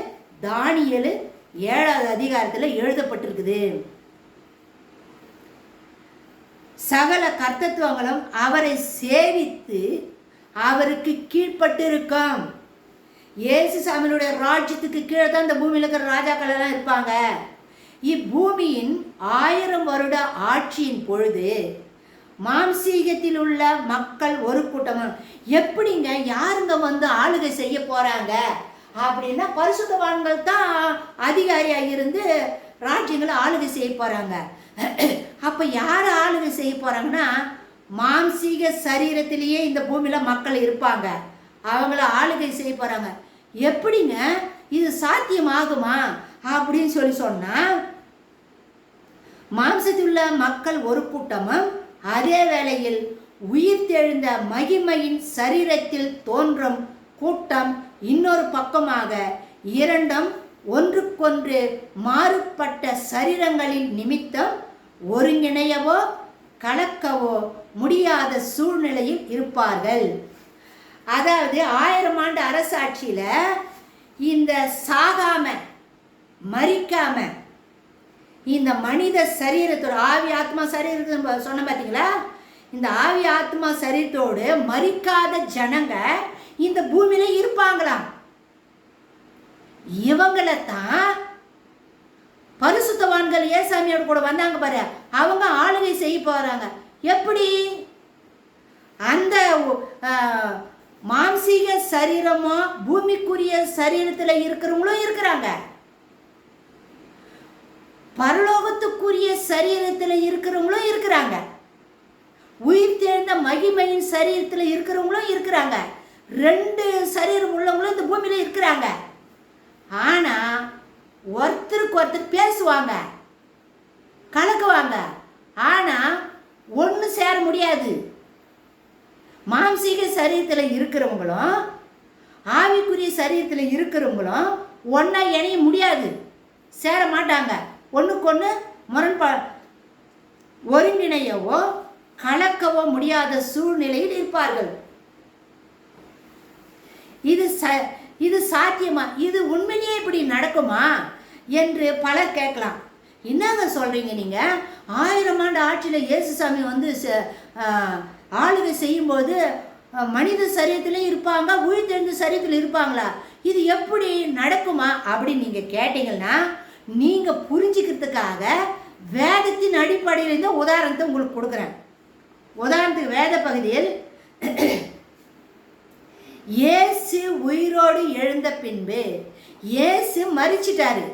தானியேல் 7வது அதிகாரத்தில் எழுதப்பட்டிருக்குது. சகல கர்த்தத்துவங்களும் அவரை சேவித்து அவருக்கு கீழ்பட்டிருக்கும். இயேசு சாமியினுடைய ராஜ்யத்துக்கு கீழே தான் இந்த பூமியில் இருக்கிற ராஜாக்கள் எல்லாம் இருப்பாங்க. இப்பூமியின் 1000 வருட ஆட்சியின் பொழுது மாம்சீகத்தில் உள்ள மக்கள் ஒரு கூட்டமும், எப்படிங்க யாருங்க வந்து ஆளுகை செய்ய போறாங்க அப்படின்னா, பரிசுத்தவான்கள் தான் அதிகாரியாக இருந்து ராஜ்யங்களை ஆளுகை செய்ய போறாங்க. அப்போ யார் ஆளுகை செய்ய போறாங்கன்னா, மாம்சீக சரீரத்திலேயே இந்த பூமியில மக்கள் இருப்பாங்க, அவங்கள ஆளுகை செய்ய போறாங்க. எப்படிங்க இது சாத்தியமாகுமா அப்படின்னு சொன்னா, மாம்சத்தில் உள்ள மக்கள் ஒரு கூட்டமும் அதே வேளையில் உயிர் தெழுந்த மகிமையின் சரீரத்தில் தோன்றும் கூட்டம் இன்னொரு பக்கமாக, இரண்டும் ஒன்றுக்கொன்று மாறுபட்ட சரீரங்களின் நிமித்தம் ஒருங்கிணையவோ கலக்கவோ முடியாத சூழ்நிலையில் இருப்பார்கள். அதாவது 1000 ஆண்டு அரசாட்சியில் இந்த சாகாம மரிக்காம இந்த மனித சரீரத்தோட ஆவி ஆத்மா சரீரத்தை சொன்ன பார்த்தீங்களா, இந்த ஆவி ஆத்மா சரீரத்தோடு மரிக்காத ஜனங்க இந்த பூமியில இருப்பாங்களாம். இவங்களைத்தான் பரிசுத்தவான்கள் ஏசாமியோட கூட வந்தாங்க பாரு, அவங்க ஆளுகை செய்ய போறாங்க. எப்படி? அந்த மாம்சீக சரீரமோ பூமிக்குரிய சரீரத்தில் இருக்கிறவங்களும் இருக்கிறாங்க, பரலோகத்துக்குரிய சரீரத்தில் இருக்கிறவங்களும் இருக்கிறாங்க, உயிர் தெழுந்த மகிமையின் சரீரத்தில் இருக்கிறவங்களும் இருக்கிறாங்க. 2 சரீரம் உள்ளவங்களும் இந்த பூமியில இருக்கிறாங்க. ஆனா ஒருத்தருக்கு ஒருத்தர் பேசுவாங்க, கலக்குவாங்க, ஆனா ஒன்று சேர முடியாது. மாம்சீக சரீரத்தில் இருக்கிறவங்களும் ஆவிக்குரிய சரீரத்தில் இருக்கிறவங்களும் ஒன்றா இணைய முடியாது, சேர மாட்டாங்க, ஒன்றுக்கு ஒன்று ஒருங்கிணையவோ கலக்கவோ முடியாத சூழ்நிலையில் இருப்பார்கள். இது சாத்தியமா? இது உண்மையிலேயே இப்படி நடக்குமா என்று பலர் கேட்கலாம். என்னங்க சொல்றீங்க நீங்க? 1000 ஆண்டு ஆட்சியில் இயேசுசாமி வந்து ஆளுகை செய்யும்போது மனித சரீரத்திலையும் இருப்பாங்க, உயிர்த்தெழுந்த சரீரத்தில் இருப்பாங்களா? இது எப்படி நடக்குமா அப்படின்னு நீங்க கேட்டீங்கன்னா, நீங்க புரிஞ்சுக்கிறதுக்காக வேதத்தின் அடிப்படையில் இந்த உதாரணத்தை உங்களுக்கு கொடுக்குறேன். உதாரணத்துக்கு வேத பகுதியில் இயேசு உயிரோடு எழுந்த பின்பு இயேசு மரிச்சிட்டாரு.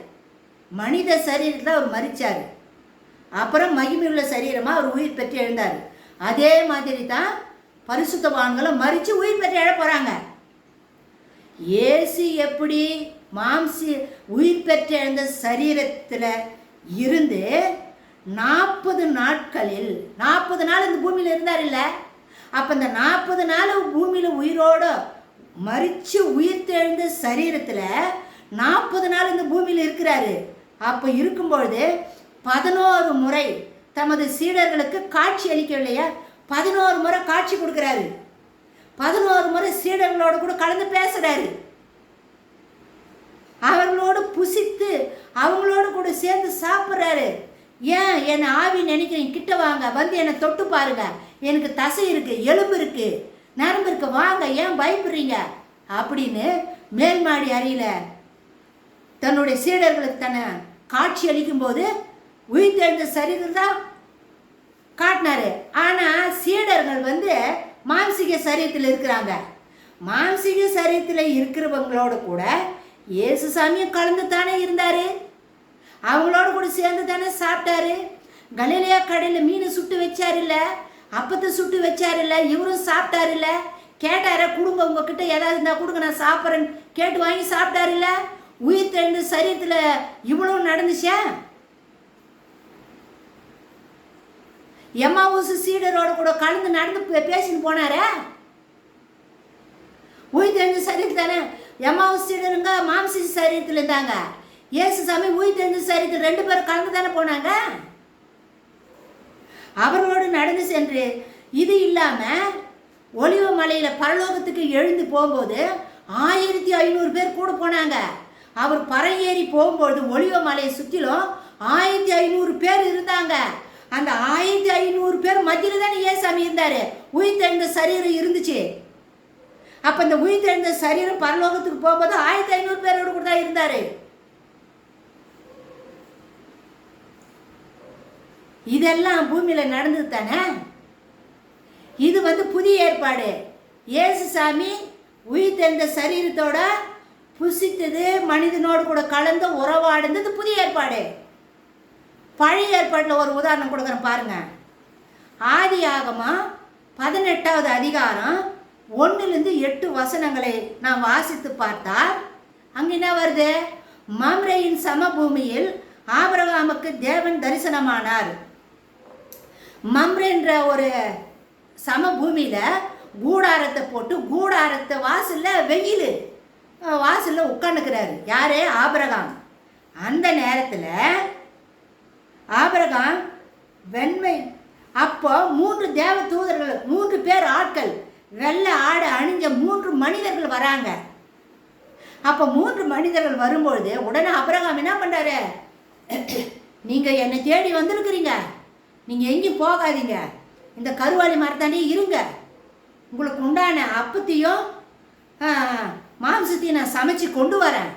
மனித சரீரத்தில் அவர் மரிச்சாரு. அப்புறம் மகிமையுள்ள சரீரமாக அவர் உயிர் பெற்று எழுந்தார். அதே மாதிரி தான் பரிசுத்தவான்களும் மரித்து உயிர் பெற்று எழ போகிறாங்க. இயேசு எப்படி உயிர் பெற்று எழுந்த சரீரத்தில் இருந்து 40 நாட்களில் 40 நாள் இந்த பூமியில் இருந்தார் இல்லை? அப்போ இந்த 40 நாள் பூமியில் உயிரோடு மரித்து உயிர் தெழுந்த சரீரத்தில் 40 நாள் இந்த பூமியில் இருக்கிறாரு. அப்போ இருக்கும்பொழுது 11 முறை தமது சீடர்களுக்கு காட்சி அளிக்கவில்லையா? 11 முறை காட்சி கொடுக்குறாரு. 11 முறை சீடர்களோடு கூட கலந்து பேசுகிறாரு. அவர்களோடு புசித்து அவங்களோடு கூட சேர்ந்து சாப்பிட்றாரு. ஏன் என்னை ஆவி நினைக்கிறீங்க? கிட்ட வாங்க, வந்து என்னை தொட்டு பாருங்க, எனக்கு தசை இருக்கு, எலும்பு இருக்கு, நரம்பு இருக்கு, வாங்க, ஏன் பயப்படுறீங்க அப்படின்னு மேல் மாடி அறையில் தன்னுடைய சீடர்களுக்கு தன்னை காட்சி அளிக்கும் போது உயிர் தெழுந்த சரீரம் தான் காட்டினாரு. ஆனால் சீடர்கள் வந்து மாம்சீக சரீரத்தில் இருக்கிறாங்க. மாம்சீக சரீரத்தில் இருக்கிறவங்களோட கூட இயேசுசாமியும் கலந்து தானே இருந்தார். அவங்களோட கூட சேர்ந்து தானே சாப்பிட்டாரு. கலிலேயா கடையில் மீன் சுட்டு வச்சார் இல்லை, அப்பத்தை சுட்டு வச்சார் இல்லை, இவரும் சாப்பிட்டாரு இல்லை. கேட்டார கொடுங்க, உங்ககிட்ட ஏதாவது இருந்தால் கொடுங்க, நான் சாப்பிட்றேன்னு கேட்டு வாங்கி சாப்பிட்டாரு இல்லை. உயிர் தெழுந்த சரீரத்தில் இவ்வளோ நடந்துச்சா? எம்மாவூசு சீடரோட கூட கலந்து நடந்து பேசின்னு போனார. உயிர் தெழுந்த சரீரத்தில் தானே எம்மாவூசு சீடருங்க மாம்சி சரீரத்தில் இருந்தாங்க. இயேசுசாமி உயிர் தெழுந்த சரீரத்தில் 2 பேரும் கலந்து தானே போனாங்க. அவர்களோடு நடந்து சென்று, இது இல்லாமல் ஒலிவ மலையில் பரலோகத்துக்கு எழுந்து போகும்போது 1500 பேர் கூட போனாங்க. அவர் பறையேறி போகும்போது ஒலிவ மலையை சுற்றிலும் 1500 பேர் இருந்தாங்க. அந்த 1500 பேர் மத்தியில் தானே இயேசுசாமி இருந்தார். உயிர் தெழுந்த சரீரம் இருந்துச்சு. அப்போ இந்த உயிர் தெழுந்த சரீரம் பரலோகத்துக்கு போகும்போது 1500 பேரோடு கூட தான் இருந்தார். இதெல்லாம் பூமியில் நடந்தது தானே. இது வந்து புதிய ஏற்பாடு. இயேசுசாமி உயிர் தெழுந்த சரீரத்தோட புசித்தது, மனிதனோடு கூட கலந்து உறவாடுந்தது புதிய ஏற்பாடு. பழைய ஏற்பாட்டில் ஒரு உதாரணம் கொடுக்குறேன் பாருங்க. ஆதியாகமம் 18வது அதிகாரம் 1-8 வசனங்களை நாம் வாசித்து பார்த்தால் அங்கே என்ன வருது? மம்ரேயின் சமபூமியில் ஆபிரகாமுக்கு தேவன் தரிசனமானார். மம்ரேன்ற ஒரு சமபூமியில் கூடாரத்தை போட்டு, கூடாரத்தை வாசலில் வெயில் வாசலில் உட்காந்துக்கிறாரு. யாரு? ஆபிரகாம். அந்த நேரத்தில் ஆபிரகாம் வெண்மை, அப்போ 3 தேவ தூதர்கள், 3 பேர் ஆட்கள், வெள்ளை ஆடை அணிஞ்ச 3 மனிதர்கள் வராங்க. அப்போ 3 மனிதர்கள் வரும்பொழுது உடனே ஆபிரகாம் என்ன பண்ணுறாரு? நீங்கள் என்னை தேடி வந்திருக்கிறீங்க, நீங்கள் எங்கேயும் போகாதீங்க, இந்த கருவாளி மரத்தாண்டே இருங்க, உங்களுக்கு உண்டான அப்பத்தையும் மாம்சத்தையும் நான் சமைச்சு கொண்டு வரேன்,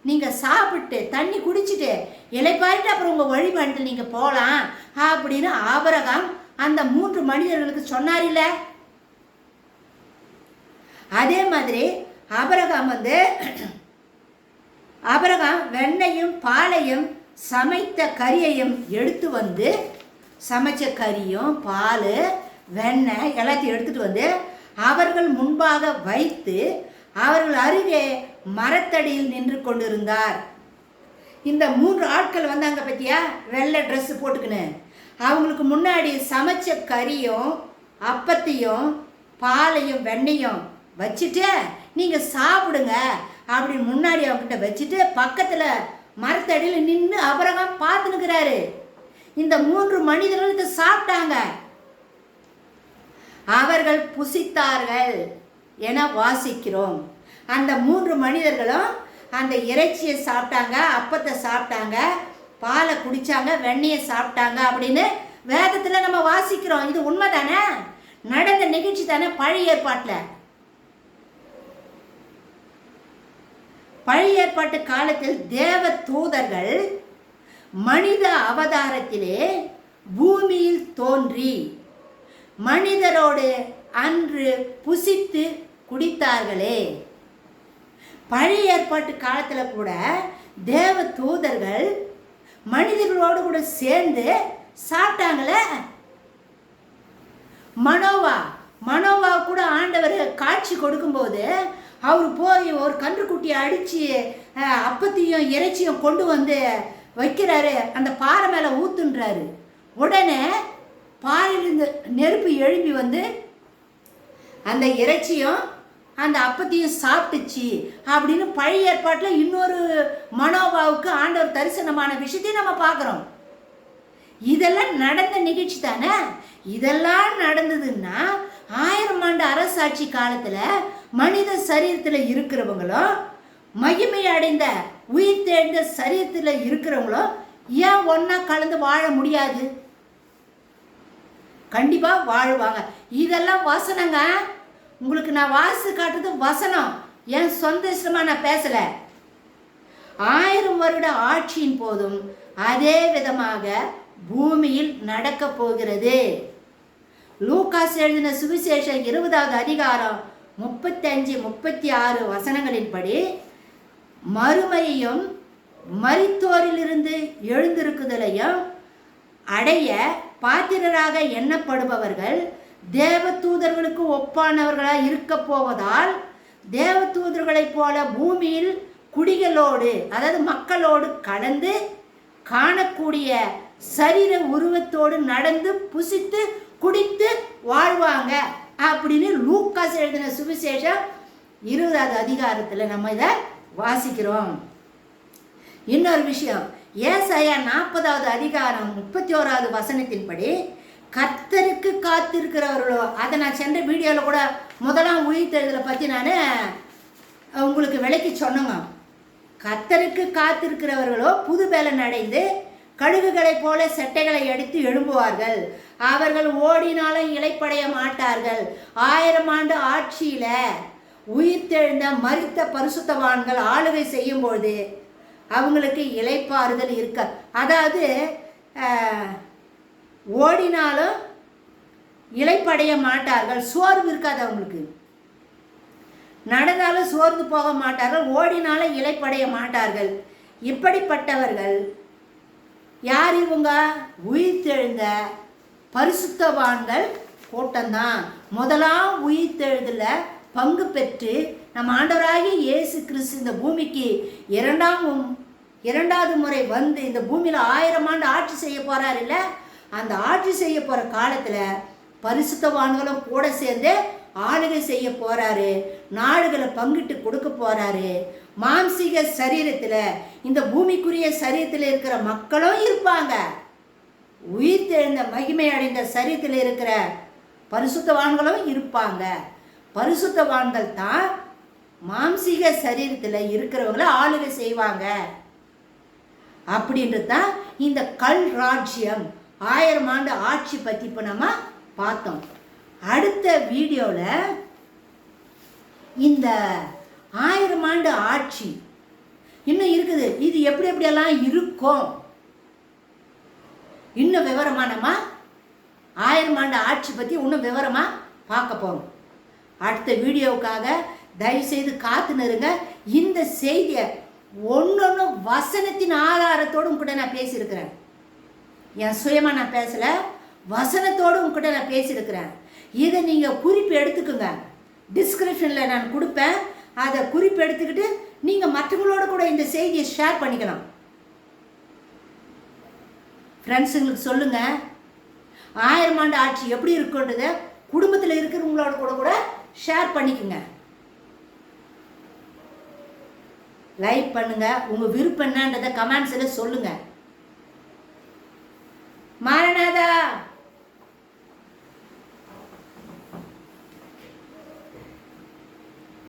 நீங்கள் சாப்பிட்டு தண்ணி குடிச்சிட்டு இலைப்பாயிட்டு அப்புறம் உங்கள் வழிபாட்டில் நீங்கள் போகலாம் அப்படின்னு ஆபிரகாம் அந்த 3 மனிதர்களுக்கு சொன்னார் இல்லை? அதே மாதிரி ஆபிரகாம் வெண்ணையும் பாலையும் சமைத்த கறியையும் எடுத்து வந்து, சமைச்ச கறியும் பால் வெண்ணெய் எல்லாத்தையும் எடுத்துகிட்டு வந்து அவர்கள் முன்பாக வைத்து அவர்கள் அருகே மரத்தடியில் நின்று கொண்டிருந்தார். இந்த 3 ஆட்கள் வந்தாங்க பற்றியா, வெள்ளை ட்ரெஸ்ஸு போட்டுக்கின்னு. அவங்களுக்கு முன்னாடி சமைச்ச கறியும் அப்பத்தையும் பாலையும் வெண்ணையும் வச்சுட்டு நீங்கள் சாப்பிடுங்க அப்படின்னு முன்னாடி அவங்ககிட்ட வச்சுட்டு பக்கத்தில் மரத்தடியில் நின்று ஆபிரகாம் பார்த்துனுக்கிறாரு. இந்த 3 மனிதர்கள் இதை சாப்பிட்டாங்க. அவர்கள் புசித்தார்கள் என வாசிக்கிறோம். அந்த 3 மனிதர்களும் அந்த இறைச்சியை சாப்பிட்டாங்க, அப்பத்தை சாப்பிட்டாங்க, பாலை குடித்தாங்க, வெண்ணெயை சாப்பிட்டாங்க அப்படின்னு வேதத்தில் நம்ம வாசிக்கிறோம். இது உண்மை தானே? நடந்த நிகழ்ச்சி தானே? பழைய ஏற்பாட்டில் பழைய ஏற்பாட்டு காலத்தில் தேவ தூதர்கள் மனித அவதாரத்திலே பூமியில் தோன்றி மனிதரோடு அன்று புசித்து குடித்தார்களே. பழைய ஏற்பாட்டு காலத்தில் கூட தேவ தூதர்கள் மனிதர்களோடு கூட சேர்ந்து சாப்பிட்டாங்களே. மனோவா கூட ஆண்டவர் காட்சி கொடுக்கும்போது அவர் போய் ஒரு கன்றுக்குட்டியை அடித்து அப்பத்தையும் இறைச்சியும் கொண்டு வந்து வைக்கிறாரு, அந்த பாறை மேலே ஊத்துன்றாரு. உடனே பாறையிலிருந்து நெருப்பு எழும்பி வந்து அந்த இறைச்சியும் அந்த அப்பத்தையும் சாப்பிட்டுச்சு அப்படின்னு பழைய ஏற்பாட்டில் இன்னொரு மனோவாவுக்கு ஆண்டவர் தரிசனமான விஷயத்தையும் நம்ம பார்க்குறோம். இதெல்லாம் நடந்த நிகழ்ச்சி தானே? இதெல்லாம் நடந்ததுன்னா 1000 ஆண்டு அரசாட்சி காலத்தில் மனித சரீரத்தில் இருக்கிறவங்களும் மகிமை அடைந்த உயிர் தேர்ந்த சரீரத்தில் இருக்கிறவங்களும் ஏன் ஒன்றா கலந்து வாழ முடியாது? கண்டிப்பாக வாழ்வாங்க. இதெல்லாம் வசனங்க. உங்களுக்கு நான் வாசி காட்டுறது வசனம், என் சொந்த இஷ்டமாக நான் பேசலை. 1000 வருட ஆட்சியின் போதும் அதே விதமாக பூமியில் நடக்க போகிறது. லூகாஸ் எழுதின சுவிசேஷம் 20வது அதிகாரம் 35-36 வசனங்களின்படி மறுமையையும் மரித்தோரிலிருந்து எழுந்திருக்குதலையும் அடைய பாத்திரராக எண்ணப்படுபவர்கள் தேவ தூதர்களுக்கு ஒப்பானவர்களாக இருக்க போவதால் தேவ தூதர்களைப் போல பூமியில் குடிகளோடு, அதாவது மக்களோடு கலந்து காணக்கூடிய சரீர உருவத்தோடு நடந்து புசித்து குடித்து வாழ்வாங்க அப்படின்னு லூக்காஸ் எழுதின சுவிசேஷம் 20வது அதிகாரத்தில் நம்ம இதை வாசிக்கிறோம். இன்னொரு விஷயம், ஏசாயா 40வது அதிகாரம் 31வது வசனத்தின்படி கர்த்தருக்கு காத்திருக்கிறவர்களோ, அதை நான் சென்ற வீடியோவில் கூட முதலாம் உயிர்த்தெழுதலை பற்றி நான் உங்களுக்கு விளக்கி சொன்னோங்க. கர்த்தருக்கு காத்திருக்கிறவர்களோ புது பலன் அடைந்து கழுகுகளைப் போல செட்டைகளை எடுத்து எழும்புவார்கள். அவர்கள் ஓடினாலும் இளைப்படைய மாட்டார்கள். 1000 ஆண்டு ஆட்சியில் உயிர்த்தெழுந்த மரித்த பரிசுத்தவான்கள் ஆளுகை செய்யும்போது அவங்களுக்கு இளைப்பாறுதல் இருக்க, அதாவது ஓடினாலும் இளைப்படைய மாட்டார்கள், சோர்வு இருக்காது அவங்களுக்கு. நடந்தாலும் சோர்ந்து போக மாட்டார்கள், ஓடினாலும் இளைப்படைய மாட்டார்கள். இப்படிப்பட்டவர்கள் யார்? இவங்க உயிர்த்தெழுந்த பரிசுத்தவான்கள் கூட்டம்தான். முதலாம் உயிர்த்தெழுதல பங்கு பெற்று நம்ம ஆண்டவராகிய இயேசு கிறிஸ்து இந்த பூமிக்கு இரண்டாவது முறை வந்து இந்த பூமியில் 1000 ஆண்டு ஆட்சி செய்ய போறாரு இல்லை? அந்த ஆட்சி செய்ய போகிற காலத்தில் பரிசுத்தவான்களும் கூட சேர்ந்து ஆளுகை செய்ய போறாரு. நாடுகளை பங்கிட்டு கொடுக்க போறாரு. மாம்சீக சரீரத்தில், இந்த பூமிக்குரிய சரீரத்தில் இருக்கிற மக்களும் இருப்பாங்க. உயிர் தெழுந்த மகிமை அடைந்த சரீரத்தில் இருக்கிற பரிசுத்தவான்களும் இருப்பாங்க. பரிசுத்தவான்கள் தான் மாம்சீக சரீரத்தில் இருக்கிறவங்கள ஆளுகை செய்வாங்க. அப்படின்றது தான் இந்த கல் ராஜ்யம் 1000 ஆண்டு ஆட்சி பற்றி இப்போ நம்ம பார்த்தோம். அடுத்த வீடியோவில் இந்த 1000 ஆண்டு ஆட்சி இன்னும் இருக்குது. இது எப்படி எப்படியெல்லாம் இருக்கும் இன்னும் விவரமாக நம்ம 1000 ஆண்டு ஆட்சி பற்றி இன்னும் விவரமாக பார்க்க போகிறோம். அடுத்த வீடியோவுக்காக தயவுசெய்து காத்துனுருங்க. இந்த செய்தியை ஒன்று வசனத்தின் ஆதாரத்தோடு உங்ககிட்ட நான் பேசியிருக்கிறேன். என் சுயமாக நான் பேசலை, வசனத்தோடு உங்ககிட்ட நான் பேசியிருக்கிறேன். இதை நீங்கள் குறிப்பு எடுத்துக்குங்க. டிஸ்கிரிப்ஷனில் நான் கொடுப்பேன். அதை குறிப்பு எடுத்துக்கிட்டு நீங்கள் மற்றவங்களோட கூட இந்த செய்தியை ஷேர் பண்ணிக்கலாம். ஃப்ரெண்ட்ஸுங்களுக்கு சொல்லுங்கள், 1000 ஆண்டு ஆட்சி எப்படி இருக்குன்றதை குடும்பத்தில் இருக்கிறவங்களோட கூட ஷேர் பண்ணிக்கோங்க. லைக் பண்ணுங்கள். உங்கள் விருப்பம் என்னன்றதை கமெண்ட்ஸில் சொல்லுங்கள். மாரநாதா.